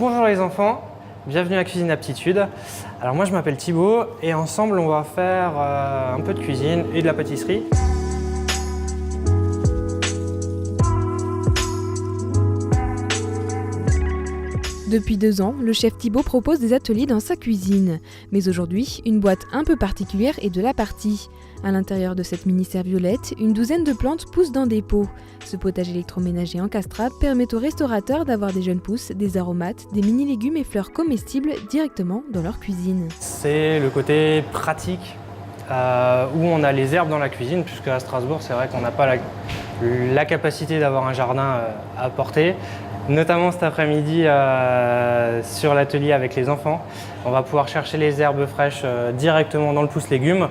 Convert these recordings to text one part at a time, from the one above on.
Bonjour les enfants, bienvenue à Cuisine Aptitude. Alors moi je m'appelle Thibaut et ensemble on va faire un peu de cuisine et de la pâtisserie. Depuis 2 ans, le chef Thibaut propose des ateliers dans sa cuisine. Mais aujourd'hui, une boîte un peu particulière est de la partie. À l'intérieur de cette mini serviolette, une douzaine de plantes poussent dans des pots. Ce potager électroménager encastrable permet aux restaurateurs d'avoir des jeunes pousses, des aromates, des mini-légumes et fleurs comestibles directement dans leur cuisine. C'est le côté pratique où on a les herbes dans la cuisine, puisque à Strasbourg c'est vrai qu'on n'a pas la capacité d'avoir un jardin à portée. Notamment cet après-midi sur l'atelier avec les enfants. On va pouvoir chercher les herbes fraîches directement dans le pousse-légumes.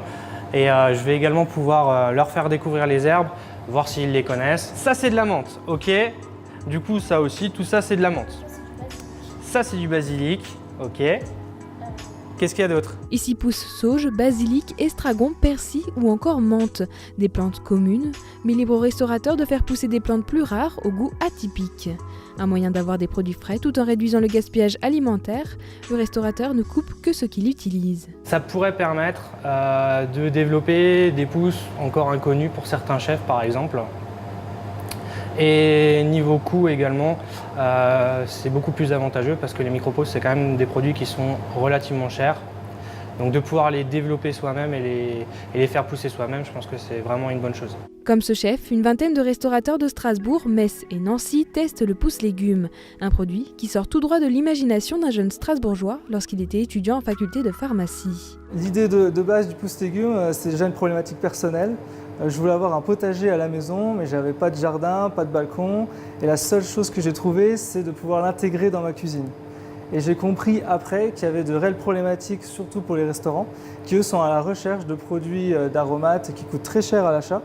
Et je vais également pouvoir leur faire découvrir les herbes, voir s'ils les connaissent. Ça c'est de la menthe, ok. Du coup ça aussi, tout ça c'est de la menthe. Ça c'est du basilic, ok. Qu'est-ce qu'il y a d'autre? Ici poussent sauge, basilic, estragon, persil ou encore menthe. Des plantes communes, mais libre aux restaurateurs de faire pousser des plantes plus rares au goût atypique. Un moyen d'avoir des produits frais tout en réduisant le gaspillage alimentaire, le restaurateur ne coupe que ce qu'il utilise. Ça pourrait permettre de développer des pousses encore inconnues pour certains chefs par exemple. Et niveau coût également, c'est beaucoup plus avantageux parce que les micro-pousses, c'est quand même des produits qui sont relativement chers. Donc de pouvoir les développer soi-même et les faire pousser soi-même, je pense que c'est vraiment une bonne chose. Comme ce chef, une vingtaine de restaurateurs de Strasbourg, Metz et Nancy testent le pousse-légumes, un produit qui sort tout droit de l'imagination d'un jeune strasbourgeois lorsqu'il était étudiant en faculté de pharmacie. L'idée de base du pousse-légumes, c'est déjà une problématique personnelle. Je voulais avoir un potager à la maison, mais j'avais pas de jardin, pas de balcon. Et la seule chose que j'ai trouvée, c'est de pouvoir l'intégrer dans ma cuisine. Et j'ai compris après qu'il y avait de réelles problématiques, surtout pour les restaurants, qui eux sont à la recherche de produits d'aromates qui coûtent très cher à l'achat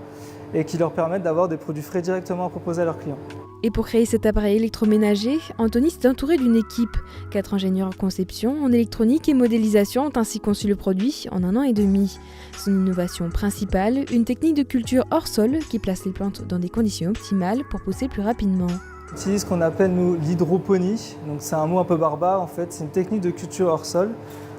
et qui leur permettent d'avoir des produits frais directement à proposer à leurs clients. Et pour créer cet appareil électroménager, Anthony s'est entouré d'une équipe. 4 ingénieurs en conception, en électronique et modélisation ont ainsi conçu le produit en 1 an et demi. Son innovation principale, une technique de culture hors sol qui place les plantes dans des conditions optimales pour pousser plus rapidement. On utilise ce qu'on appelle nous l'hydroponie, donc c'est un mot un peu barbare en fait, c'est une technique de culture hors sol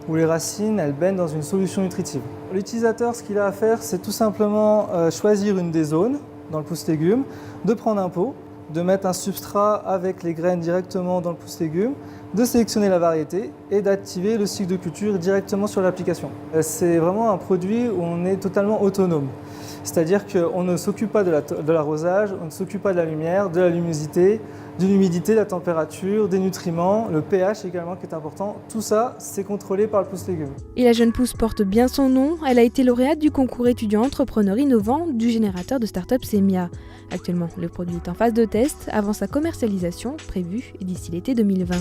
où les racines elles baignent dans une solution nutritive. L'utilisateur, ce qu'il a à faire, c'est tout simplement choisir une des zones dans le pousse-légumes, de prendre un pot, de mettre un substrat avec les graines directement dans le pousse-légumes, de sélectionner la variété et d'activer le cycle de culture directement sur l'application. C'est vraiment un produit où on est totalement autonome. C'est-à-dire qu'on ne s'occupe pas de l'arrosage, on ne s'occupe pas de la lumière, de la luminosité, de l'humidité, de la température, des nutriments, le pH également qui est important. Tout ça, c'est contrôlé par le pousse-légumes. Et la jeune pousse porte bien son nom. Elle a été lauréate du concours étudiant entrepreneur innovant du générateur de start-up Semia. Actuellement, le produit est en phase de test avant sa commercialisation prévue d'ici l'été 2020.